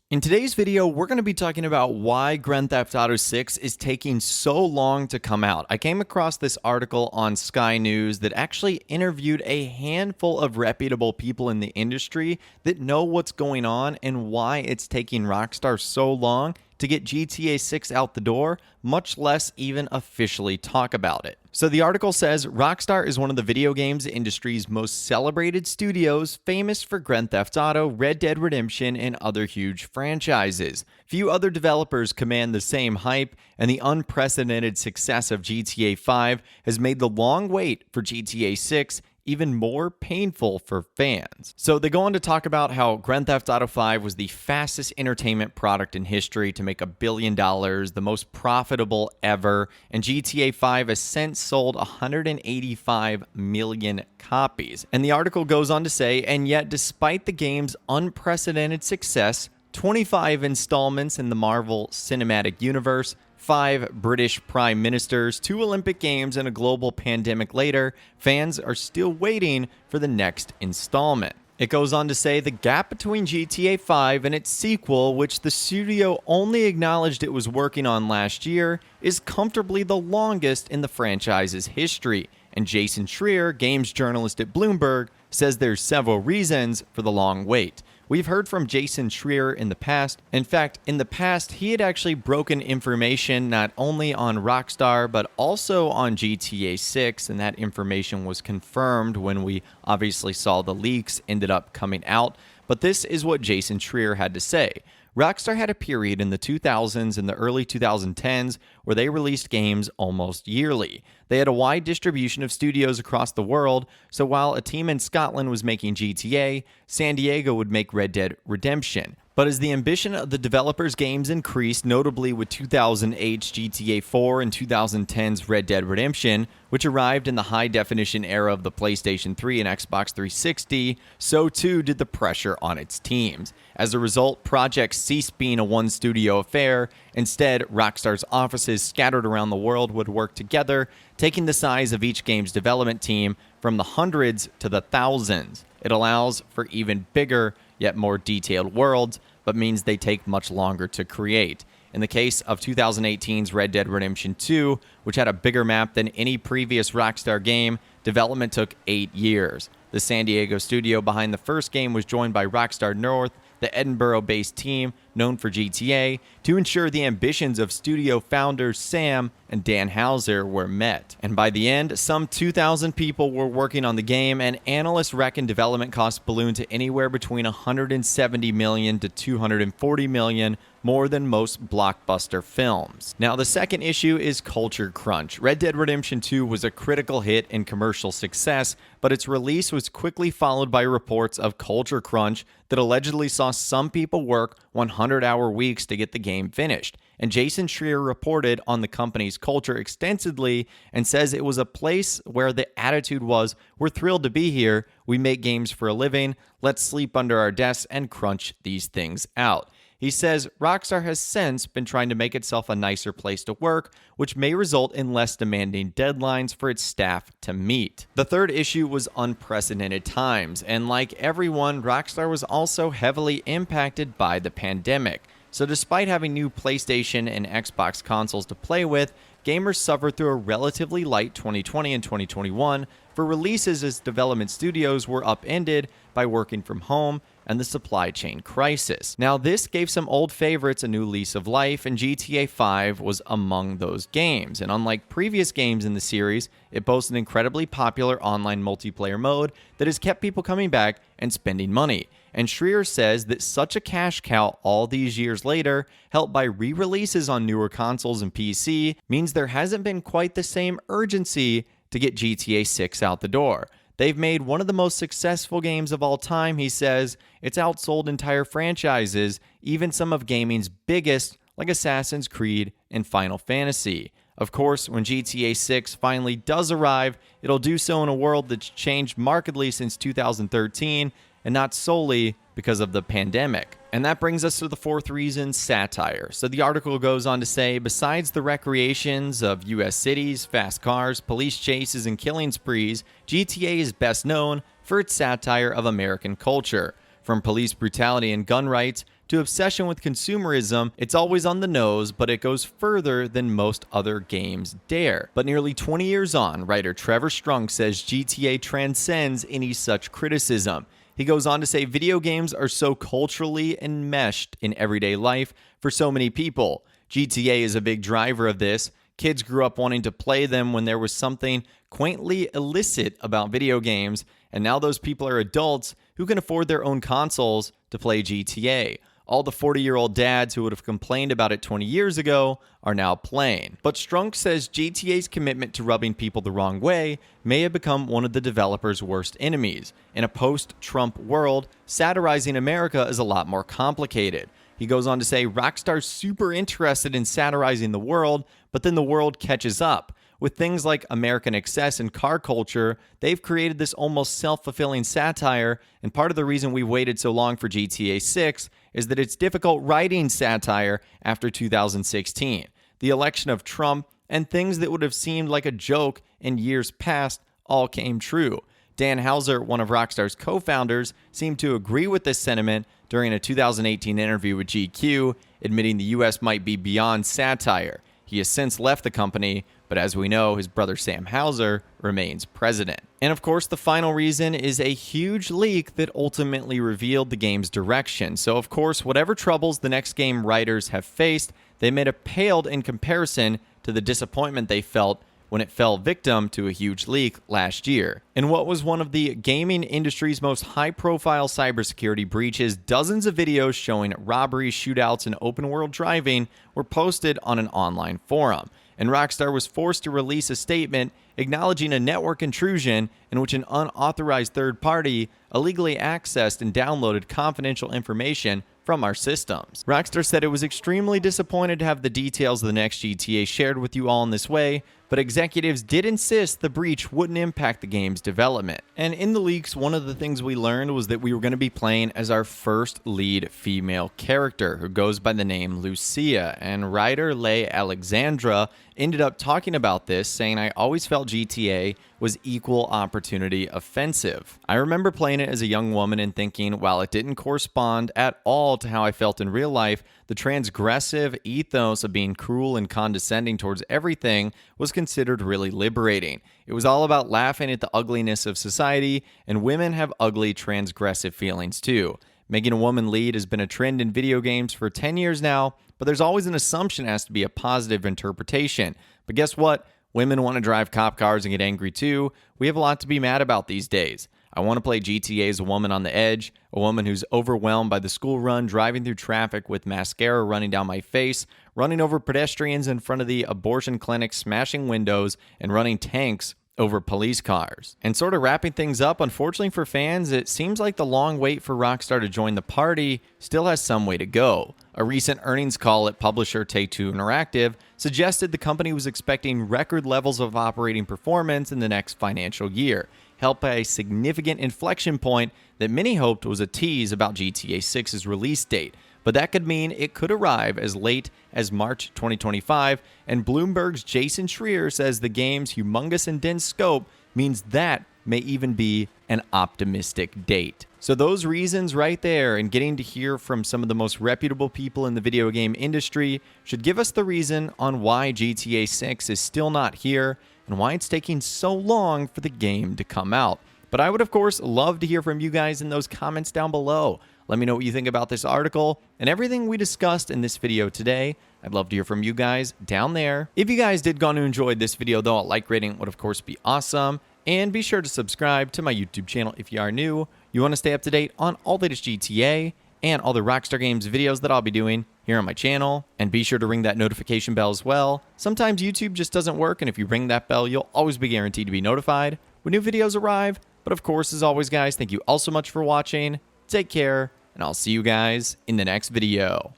In today's video, we're going to be talking about why Grand Theft Auto 6 is taking so long to come out. I came across this article on Sky News that actually interviewed a handful of reputable people in the industry that know what's going on and why it's taking Rockstar so long to get GTA 6 out the door, much less even officially talk about it. So the article says Rockstar is one of the video games industry's most celebrated studios, famous for Grand Theft Auto, Red Dead Redemption, and other huge franchises. Few other developers command the same hype, and the unprecedented success of GTA 5 has made the long wait for GTA 6 even more painful for fans. So they go on to talk about how Grand Theft Auto 5 was the fastest entertainment product in history to make $1 billion, the most profitable ever, and GTA 5 has since sold 185 million copies. And the article goes on to say, and yet despite the game's unprecedented success, 25 installments in the Marvel Cinematic Universe, 5 British prime ministers, 2 Olympic Games, and a global pandemic later, fans are still waiting for the next installment. It goes on to say the gap between GTA 5 and its sequel, which the studio only acknowledged it was working on last year, is comfortably the longest in the franchise's history. And Jason Schreier, games journalist at Bloomberg, says there's several reasons for the long wait. We've heard from Jason Schreier in the past. In fact, in the past, he had actually broken information not only on Rockstar, but also on GTA 6, and that information was confirmed when we obviously saw the leaks ended up coming out. But this is what Jason Schreier had to say. Rockstar had a period in the 2000s and the early 2010s where they released games almost yearly. They had a wide distribution of studios across the world, so while a team in Scotland was making GTA, San Diego would make Red Dead Redemption. But as the ambition of the developers' games increased, notably with 2008's GTA 4 and 2010's Red Dead Redemption, which arrived in the high-definition era of the PlayStation 3 and Xbox 360, so too did the pressure on its teams. As a result, projects ceased being a one-studio affair. Instead, Rockstar's offices scattered around the world would work together, taking the size of each game's development team from the hundreds to the thousands. It allows for even bigger, yet more detailed worlds, but means they take much longer to create. In the case of 2018's Red Dead Redemption 2, which had a bigger map than any previous Rockstar game, development took 8 years. The San Diego studio behind the first game was joined by Rockstar North, the Edinburgh-based team known for GTA, to ensure the ambitions of studio founders Sam and Dan Houser were met. And by the end, some 2,000 people were working on the game, and analysts reckon development costs ballooned to anywhere between $170 million to $240 million, more than most blockbuster films. Now, the second issue is culture crunch. Red Dead Redemption 2 was a critical hit and commercial success, but its release was quickly followed by reports of culture crunch that allegedly saw some people work 100-hour weeks to get the game finished. And Jason Schreier reported on the company's culture extensively and says it was a place where the attitude was, we're thrilled to be here, we make games for a living, let's sleep under our desks and crunch these things out. He says Rockstar has since been trying to make itself a nicer place to work, which may result in less demanding deadlines for its staff to meet. The third issue was unprecedented times, and like everyone, Rockstar was also heavily impacted by the pandemic. So despite having new PlayStation and Xbox consoles to play with, gamers suffered through a relatively light 2020 and 2021 for releases as development studios were upended by working from home and the supply chain crisis. Now, this gave some old favorites a new lease of life, and GTA 5 was among those games. And unlike previous games in the series, it boasts an incredibly popular online multiplayer mode that has kept people coming back and spending money. And Schreier says that such a cash cow all these years later, helped by re-releases on newer consoles and PC, means there hasn't been quite the same urgency to get GTA 6 out the door. They've made one of the most successful games of all time, he says. It's outsold entire franchises, even some of gaming's biggest, like Assassin's Creed and Final Fantasy. Of course, when GTA 6 finally does arrive, it'll do so in a world that's changed markedly since 2013, and not solely because of the pandemic. And that brings us to the fourth reason, satire. So the article goes on to say, besides the recreations of US cities, fast cars, police chases, and killing sprees, GTA is best known for its satire of American culture. From police brutality and gun rights to obsession with consumerism, it's always on the nose, but it goes further than most other games dare. But nearly 20 years on, writer Trevor Strunk says GTA transcends any such criticism. He goes on to say video games are so culturally enmeshed in everyday life for so many people. GTA is a big driver of this. Kids grew up wanting to play them when there was something quaintly illicit about video games, and now those people are adults who can afford their own consoles to play GTA. All the 40-year-old dads who would have complained about it 20 years ago are now playing. But Strunk says GTA's commitment to rubbing people the wrong way may have become one of the developers' worst enemies. In a post-Trump world, satirizing America is a lot more complicated. He goes on to say, Rockstar's super interested in satirizing the world, but then the world catches up. With things like American excess and car culture, they've created this almost self-fulfilling satire, and part of the reason we waited so long for GTA 6 is that it's difficult writing satire after 2016. The election of Trump and things that would have seemed like a joke in years past all came true. Dan Houser, one of Rockstar's co-founders, seemed to agree with this sentiment during a 2018 interview with GQ, admitting the US might be beyond satire. He has since left the company, but as we know, his brother Sam Houser remains president. And of course, the final reason is a huge leak that ultimately revealed the game's direction. So of course, whatever troubles the next game writers have faced, they may have paled in comparison to the disappointment they felt when it fell victim to a huge leak last year. In what was one of the gaming industry's most high-profile cybersecurity breaches, dozens of videos showing robberies, shootouts, and open-world driving were posted on an online forum. And Rockstar was forced to release a statement acknowledging a network intrusion in which an unauthorized third party illegally accessed and downloaded confidential information from our systems. Rockstar said it was extremely disappointed to have the details of the next GTA shared with you all in this way, but executives did insist the breach wouldn't impact the game's development. And in the leaks, one of the things we learned was that we were going to be playing as our first lead female character, who goes by the name Lucia, and writer Leigh Alexandra ended up talking about this, saying, I always felt GTA was equal opportunity offensive. I remember playing it as a young woman and thinking, while it didn't correspond at all to how I felt in real life, the transgressive ethos of being cruel and condescending towards everything was considered really liberating. It was all about laughing at the ugliness of society, and women have ugly, transgressive feelings too. Making a woman lead has been a trend in video games for 10 years now, but there's always an assumption it has to be a positive interpretation. But guess what? Women want to drive cop cars and get angry too. We have a lot to be mad about these days. I want to play GTA as a woman on the edge, a woman who's overwhelmed by the school run, driving through traffic with mascara running down my face, running over pedestrians in front of the abortion clinic, smashing windows, and running tanks over police cars. And sort of wrapping things up, unfortunately for fans, it seems like the long wait for Rockstar to join the party still has some way to go. A recent earnings call at publisher Take-Two Interactive suggested the company was expecting record levels of operating performance in the next financial year, helped by a significant inflection point that many hoped was a tease about GTA 6's release date. But that could mean it could arrive as late as March 2025, and Bloomberg's Jason Schreier says the game's humongous and dense scope means that may even be an optimistic date. So those reasons right there, and getting to hear from some of the most reputable people in the video game industry, should give us the reason on why GTA 6 is still not here and why it's taking so long for the game to come out. But I would, of course, love to hear from you guys in those comments down below. Let me know what you think about this article and everything we discussed in this video today. I'd love to hear from you guys down there. If you guys did go and enjoy this video, though, a like rating would, of course, be awesome. And be sure to subscribe to my YouTube channel if you are new. You want to stay up to date on all the latest GTA and all the Rockstar Games videos that I'll be doing here on my channel. And be sure to ring that notification bell as well. Sometimes YouTube just doesn't work, and if you ring that bell, you'll always be guaranteed to be notified when new videos arrive. But of course, as always, guys, thank you all so much for watching. Take care, and I'll see you guys in the next video.